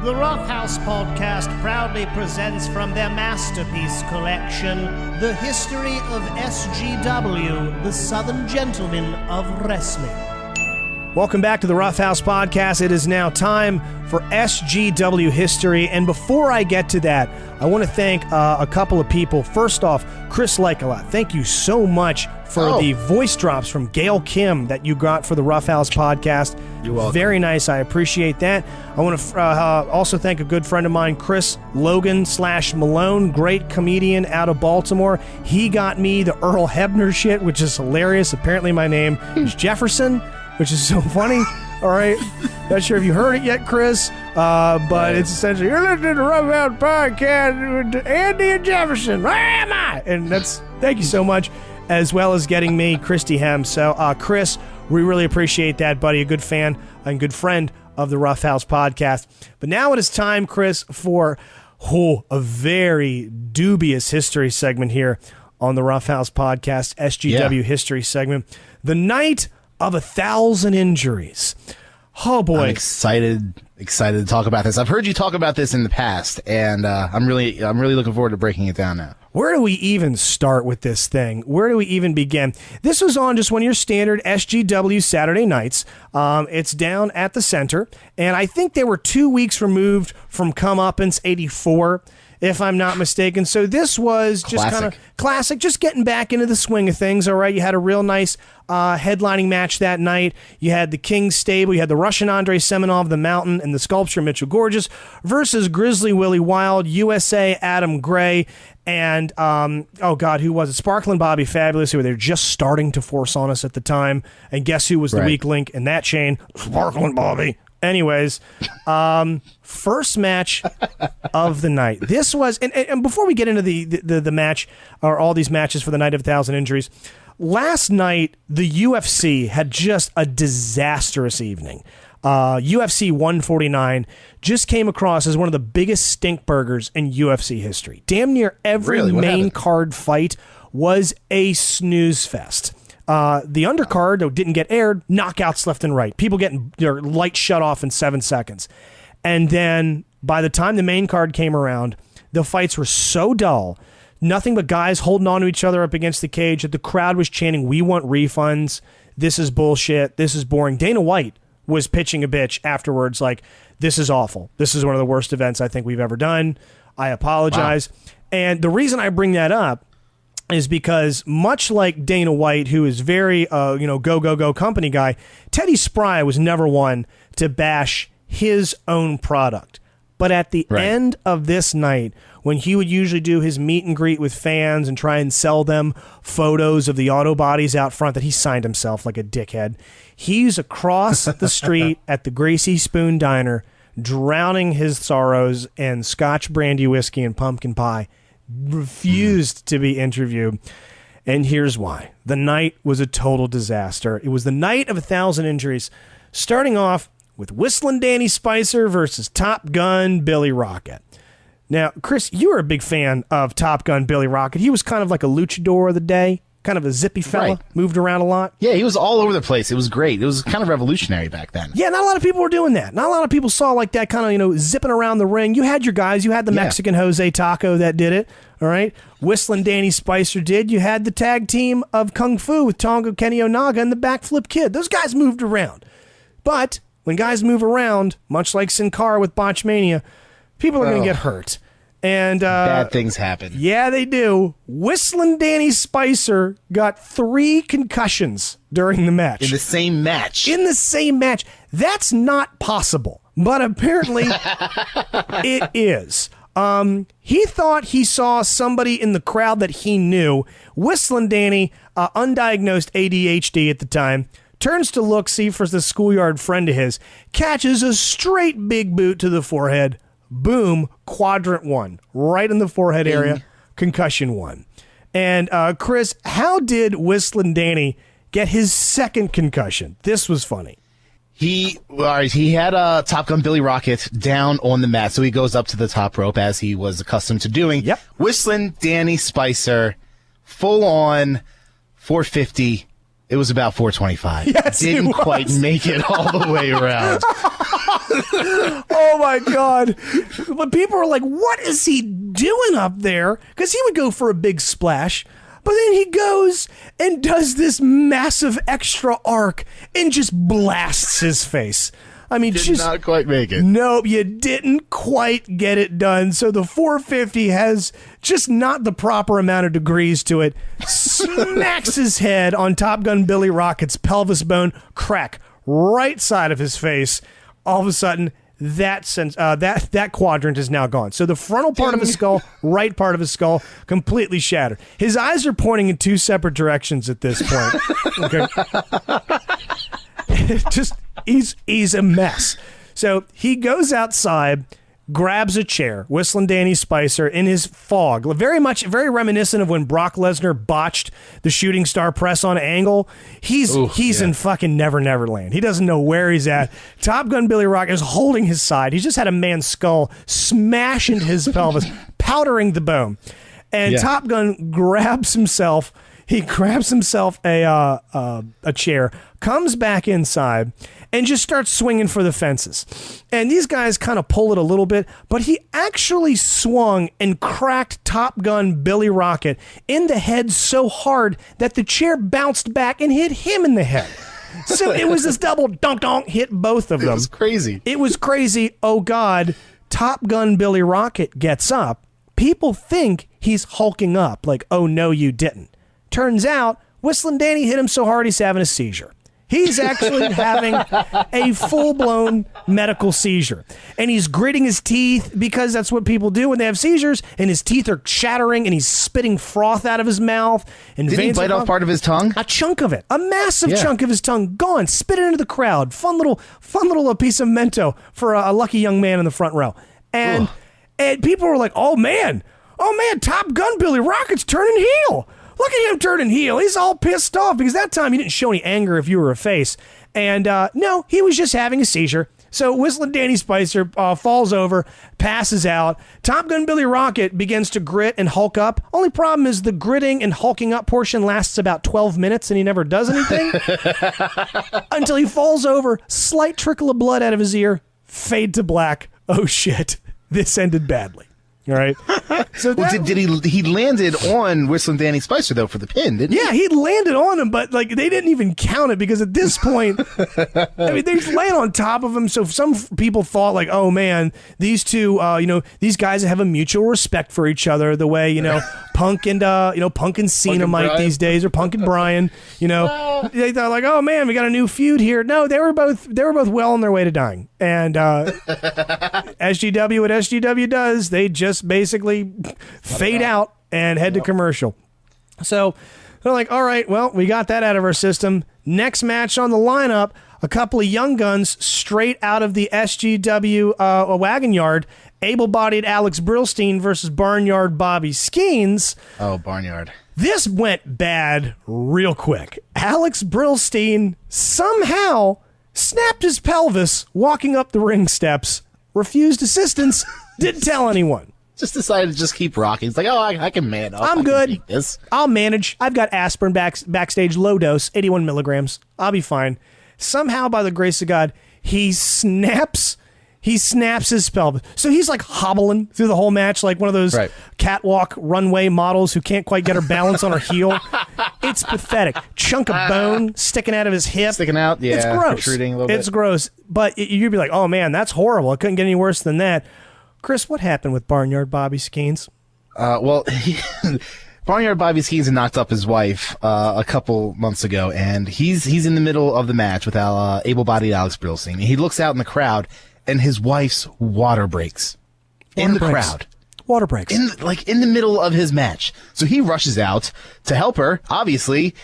The Roughhouse Podcast proudly presents from their masterpiece collection, The History of SGW, the Southern Gentlemen of Wrestling. Welcome back to the Roughhouse Podcast. It is now time for SGW history. And before I get to that, I want to thank a couple of people. First off, Chris Like-a-Lot, thank you so much for the voice drops from Gail Kim that you got for the Roughhouse Podcast. You're welcome. Very nice. I appreciate that. I want to also thank a good friend of mine, Chris Logan/Malone, great comedian out of Baltimore. He got me the Earl Hebner shit, which is hilarious. Apparently my name is Jefferson, which is so funny. All right. Not sure if you heard it yet, Chris, but it's essentially, you're listening to the Roughhouse Podcast with Andy and Jefferson. Where am I? And that's, thank you so much, as well as getting me Christy Hem. So, Chris, we really appreciate that, buddy. A good fan and good friend of the Roughhouse Podcast. But now it is time, Chris, for a very dubious history segment here on the Roughhouse Podcast, SGW history segment. The night of 1,000 injuries. Oh boy. I'm excited to talk about this. I've heard you talk about this in the past, and I'm really looking forward to breaking it down now. Where do we even start with this thing? Where do we even begin? This was on just one of your standard SGW Saturday nights. It's down at the center, and I think they were 2 weeks removed from Comeuppance 84, if I'm not mistaken. So this was just kind of classic, just getting back into the swing of things, all right? You had a real nice headlining match that night. You had the King's Stable, you had the Russian Andrei Semenov, the Mountain, and the Sculpture Mitchell Gorgeous versus Grizzly Willie Wild, USA Adam Gray, and, who was it? Sparkling Bobby Fabulous, who they were just starting to force on us at the time. And guess who was the weak link in that chain? Sparkling Bobby. Anyways, first match of the night. This was, and before we get into the match, or all these matches for the night of 1,000 injuries, last night the UFC had just a disastrous evening. UFC 149 just came across as one of the biggest stink burgers in UFC history. Damn near every main card fight was a snooze fest. The undercard, though, didn't get aired, knockouts left and right. People getting their lights shut off in 7 seconds. And then by the time the main card came around, the fights were so dull, nothing but guys holding on to each other up against the cage, that the crowd was chanting, "We want refunds. This is bullshit. This is boring." Dana White was pitching a bitch afterwards like, "This is awful. This is one of the worst events I think we've ever done. I apologize." Wow. And the reason I bring that up is because much like Dana White, who is very, go company guy, Teddy Spry was never one to bash his own product. But at the end of this night, when he would usually do his meet and greet with fans and try and sell them photos of the auto bodies out front that he signed himself like a dickhead, he's across the street at the Gracie Spoon Diner, drowning his sorrows in Scotch brandy whiskey and pumpkin pie, refused to be interviewed. And here's why. The night was a total disaster. It was the night of 1,000 injuries, starting off with Whistlin' Danny Spicer versus Top Gun Billy Rocket. Now, Chris, you were a big fan of Top Gun Billy Rocket. He was kind of like a luchador of the day, kind of a zippy fella, moved around a lot. Yeah, he was all over the place. It was great. It was kind of revolutionary back then. Yeah, not a lot of people were doing that. Not a lot of people saw like that kind of, zipping around the ring. You had your guys. You had the Mexican Jose Taco that did it, all right? Whistlin' Danny Spicer did. You had the tag team of Kung Fu with Tonga Kenny Onaga and the Backflip Kid. Those guys moved around. But when guys move around, much like Sin Cara with Botchmania, people are going to get hurt. And bad things happen. Yeah, they do. Whistlin' Danny Spicer got 3 concussions during the match. In the same match. In the same match. That's not possible, but apparently it is. He thought he saw somebody in the crowd that he knew. Whistlin' Danny, undiagnosed ADHD at the time, turns to look, see for the schoolyard friend of his, catches a straight big boot to the forehead. Boom, quadrant 1, right in the forehead area, concussion 1. And Chris, how did Whistlin' Danny get his second concussion? This was funny. He had Top Gun Billy Rocket down on the mat, so he goes up to the top rope as he was accustomed to doing. Yep. Whistlin' Danny Spicer, full on 450. It was about 425. Yes, didn't quite make it all the way around. Oh my God. But people were like, what is he doing up there? Because he would go for a big splash. But then he goes and does this massive extra arc and just blasts his face. I mean, Did not quite make it. Nope, you didn't quite get it done. So the 450 has just not the proper amount of degrees to it. Smacks his head on Top Gun Billy Rocket's pelvis bone, crack right side of his face. All of a sudden, that quadrant is now gone. So the frontal part of his skull, right part of his skull, completely shattered. His eyes are pointing in two separate directions at this point. Okay. He's a mess. So he goes outside, grabs a chair, Whistling Danny Spicer in his fog, very reminiscent of when Brock Lesnar botched the shooting star press on Angle. He's in fucking Never Land. He doesn't know where he's at. Top Gun Billy Rocket is holding his side. He's just had a man's skull smash into his pelvis, powdering the bone. And Top Gun grabs himself. He grabs himself a chair, comes back inside, and just starts swinging for the fences. And these guys kind of pull it a little bit, but he actually swung and cracked Top Gun Billy Rocket in the head so hard that the chair bounced back and hit him in the head. So it was this double donk hit both of them. It was crazy. It was crazy. Oh, God. Top Gun Billy Rocket gets up. People think he's hulking up, like, oh, no, you didn't. Turns out, Whistling Danny hit him so hard he's having a seizure. He's actually having a full-blown medical seizure. And he's gritting his teeth because that's what people do when they have seizures, and his teeth are shattering, and he's spitting froth out of his mouth. And did he bite off part of his tongue? A chunk of it. A massive chunk of his tongue gone. Spit it into the crowd. Fun little piece of Mento for a lucky young man in the front row. And people were like, oh, man, Top Gun Billy Rocket's turning heel. Look at him turning heel. He's all pissed off because that time he didn't show any anger if you were a face. And no, he was just having a seizure. So Whistling Danny Spicer falls over, passes out. Top Gun Billy Rocket begins to grit and hulk up. Only problem is the gritting and hulking up portion lasts about 12 minutes and he never does anything until he falls over, slight trickle of blood out of his ear, fade to black. Oh shit, this ended badly. All right. So he landed on Whistling Danny Spicer though for the pin, didn't he? Yeah, he landed on him, but like they didn't even count it because at this point, I mean, they just land on top of him. So some people thought like, oh man, these two, these guys have a mutual respect for each other, the way Punk and Cena might these days, or Punk and Bryan. They thought like, oh man, we got a new feud here. No, they were both well on their way to dying. And SGW, what SGW does, they just basically fade out and head to commercial. So they're like, all right, well, we got that out of our system. Next match on the lineup, a couple of young guns straight out of the SGW wagon yard. Able-bodied Alex Brillstein versus Barnyard Bobby Skeens. Oh, Barnyard. This went bad real quick. Alex Brillstein somehow snapped his pelvis walking up the ring steps, refused assistance, didn't tell anyone. Just decided to just keep rocking. It's like, oh, I can man up. I'm good. I'll manage. I've got aspirin backstage, low dose, 81 milligrams. I'll be fine. Somehow, by the grace of God, he snaps his pelvis. So he's like hobbling through the whole match like one of those catwalk runway models who can't quite get her balance on her heel. It's pathetic. Chunk of bone sticking out of his hip. Sticking out, yeah. It's gross. Protruding a little bit. It's gross. But you'd be like, oh man, that's horrible. It couldn't get any worse than that. Chris, what happened with Barnyard Bobby Skeens? Barnyard Bobby Skeens knocked up his wife a couple months ago, and he's in the middle of the match with able-bodied Alex Brillstein. And he looks out in the crowd, and his wife's water breaks in the crowd. Water breaks. In the middle of his match. So he rushes out to help her, obviously,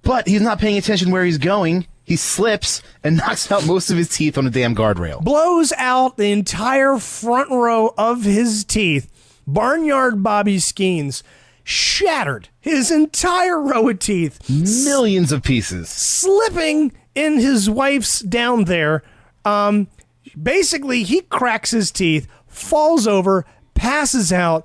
but he's not paying attention where he's going. He slips and knocks out most of his teeth on a damn guardrail. Blows out the entire front row of his teeth. Barnyard Bobby Skeens shattered his entire row of teeth. Millions of pieces. Slipping in his wife's down there. Basically, he cracks his teeth, falls over, passes out.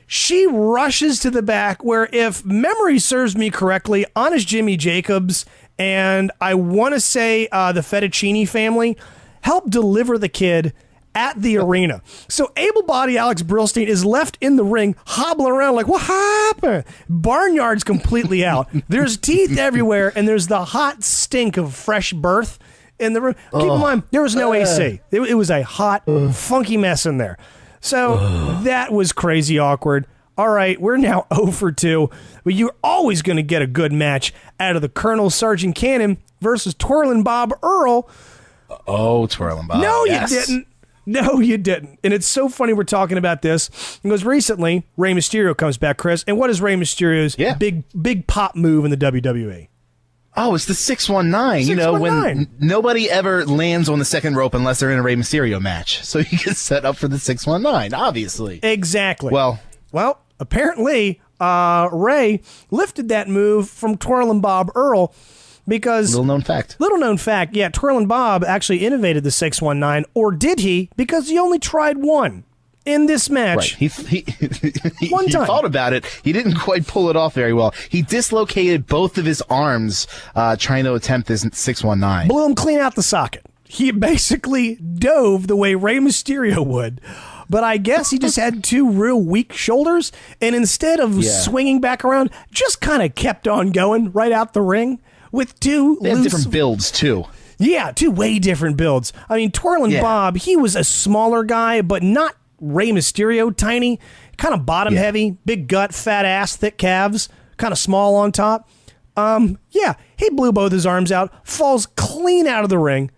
She rushes to the back where, if memory serves me correctly, Honest Jimmy Jacobs and I want to say the Fettuccine family help deliver the kid at the arena. So able-bodied Alex Brillstein is left in the ring, hobbling around like, what happened? Barnyard's completely out. There's teeth everywhere, and there's the hot stink of fresh birth in the room. Keep in mind, there was no AC. It was a hot, funky mess in there. So that was crazy awkward. All right, we're now 0 for 2, but you're always going to get a good match out of the Colonel Sergeant Cannon versus Twirling Bob Earl. Oh, Twirling Bob. No, yes. you didn't. No, you didn't. And it's so funny we're talking about this because recently Rey Mysterio comes back, Chris. And what is Rey Mysterio's big pop move in the WWE? Oh, it's the 619. You know, when nobody ever lands on the second rope unless they're in a Rey Mysterio match. So you get set up for the 619, obviously. Exactly. Well, apparently Rey lifted that move from Twirling Bob Earl. Because little known fact, yeah, Twirling Bob actually innovated the 619, or did he? Because he only tried one in this match. Right. He thought about it. He didn't quite pull it off very well. He dislocated both of his arms trying to attempt this 619. Blew him clean out the socket. He basically dove the way Rey Mysterio would. But I guess he just had two real weak shoulders, and instead of swinging back around, just kind of kept on going right out the ring. With two they have different builds, too. Yeah, two way different builds. I mean, Twirling Bob, he was a smaller guy, but not Rey Mysterio tiny. Kind of bottom heavy, big gut, fat ass, thick calves, kind of small on top. He blew both his arms out, falls clean out of the ring.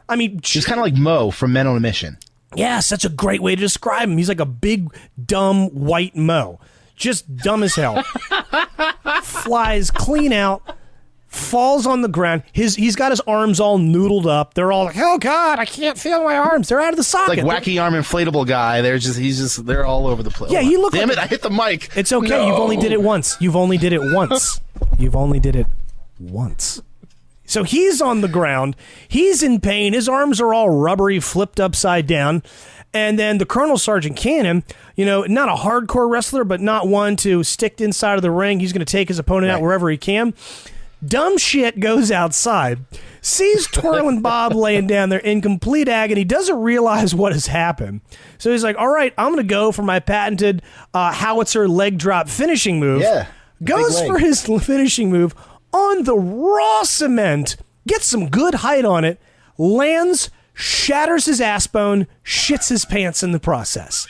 I mean, he's kind of like Mo from Men on a Mission. Yeah, such a great way to describe him. He's like a big, dumb, white Mo. Just dumb as hell. Flies clean out, falls on the ground. He's got his arms all noodled up. They're all like, oh God, I can't feel my arms. They're out of the socket. Like wacky arm inflatable guy. They're all over the place. Yeah, you look. Damn it! I hit the mic. It's okay. No. You've only did it once. So he's on the ground. He's in pain. His arms are all rubbery, flipped upside down. And then the Colonel Sergeant Cannon, not a hardcore wrestler, but not one to stick inside of the ring. He's going to take his opponent out wherever he can. Dumb shit goes outside, sees Twirling Bob laying down there in complete agony, doesn't realize what has happened. So he's like, all right, I'm going to go for my patented howitzer leg drop finishing move. Yeah. Goes for his finishing move on the raw cement, gets some good height on it, lands, shatters his ass bone, shits his pants in the process.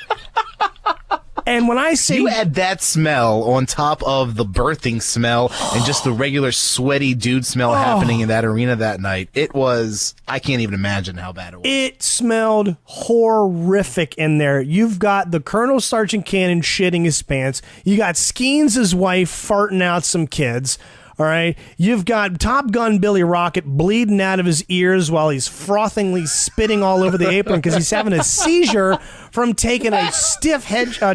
And when I say you add that smell on top of the birthing smell and just the regular sweaty dude smell happening in that arena that night, I can't even imagine how bad it was. It smelled horrific in there. You've got the Colonel Sergeant Cannon shitting his pants. You got Skeens' wife farting out some kids. All right, you've got Top Gun Billy Rocket bleeding out of his ears while he's frothingly spitting all over the apron because he's having a seizure from taking a stiff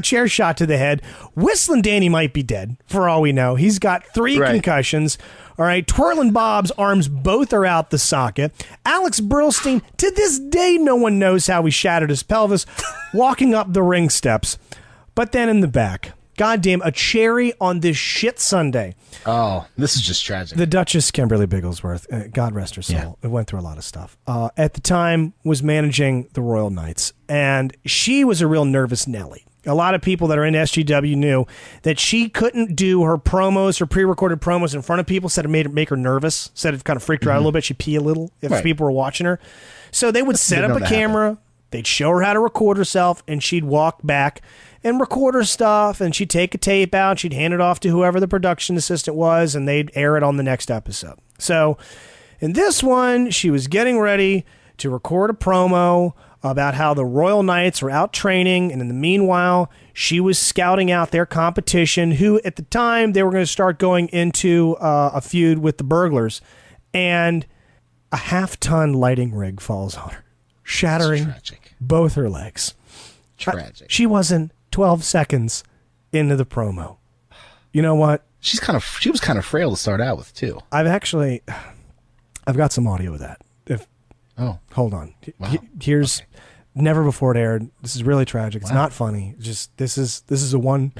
chair shot to the head. Whistling Danny might be dead, for all we know. He's got 3 concussions. All right, Twirling Bob's arms both are out the socket. Alex Brillstein, to this day, no one knows how he shattered his pelvis, walking up the ring steps. But then in the back, goddamn, a cherry on this shit Sunday. Oh, this is just tragic. The Duchess Kimberly Bigglesworth, God rest her soul, it went through a lot of stuff. At the time, was managing the Royal Knights, and she was a real nervous Nelly. A lot of people that are in SGW knew that she couldn't do her promos, her pre-recorded promos in front of people. Said it make her nervous. Said it kind of freaked her out a little bit. She'd pee a little if people were watching her. So they would set up a camera. They'd show her how to record herself, and she'd walk back and record her stuff, and she'd take a tape out, she'd hand it off to whoever the production assistant was, and they'd air it on the next episode. So in this one, she was getting ready to record a promo about how the Royal Knights were out training, and in the meanwhile, she was scouting out their competition, who at the time, they were going to start going into a feud with the Burglars, and a half-ton lighting rig falls on her, shattering both her legs. Tragic. She wasn't 12 seconds into the promo. You know what? She was kind of frail to start out with, too. I've got some audio of that. Hold on. Wow. Here's never before it aired. This is really tragic. It's not funny. Just this is a one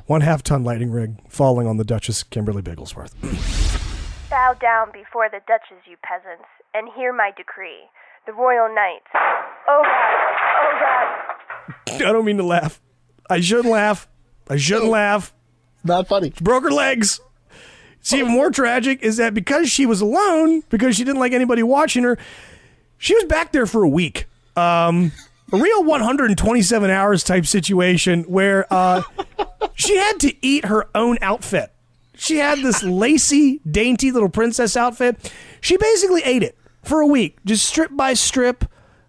half-ton lighting rig falling on the Duchess Kimberly Bigglesworth. That Bow down before the Duchess, you peasants, and hear my decree. The royal knights. Oh God, oh God. I don't mean to laugh. I shouldn't laugh. Not funny. She broke her legs. See, even more tragic is that because she was alone, because she didn't like anybody watching her, she was back there for a week. A real 127 hours type situation where she had to eat her own outfit. She had this lacy, dainty little princess outfit. She basically ate it for a week, just strip by strip,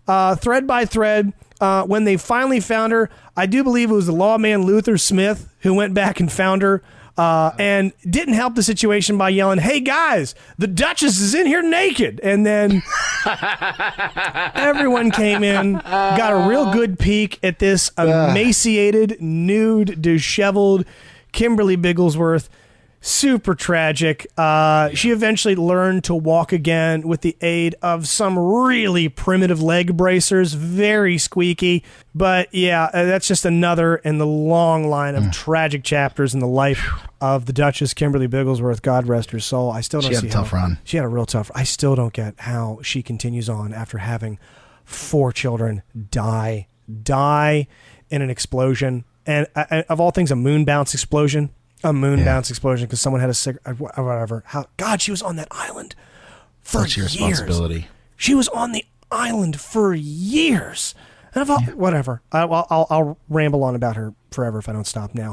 thread by thread. When they finally found her, I do believe it was the lawman Luther Smith who went back and found her and didn't help the situation by yelling, "Hey guys, the Duchess is in here naked." And then everyone came in, got a real good peek at this emaciated, nude, disheveled Kimberly Bigglesworth. Super tragic. She eventually learned to walk again with the aid of some really primitive leg bracers, very squeaky. But yeah, that's just another in the long line of tragic chapters in the life of the Duchess Kimberly Bigglesworth. God rest her soul. I still don't see She had a tough run. She had a real tough. I still don't get how she continues on after having 4 children die in an explosion, and of all things, a moon bounce explosion. Bounce explosion because someone had a cigarette, whatever. God, she was on that island for Such years. your responsibility. She was on the island for years. And whatever. I'll ramble on about her forever if I don't stop now.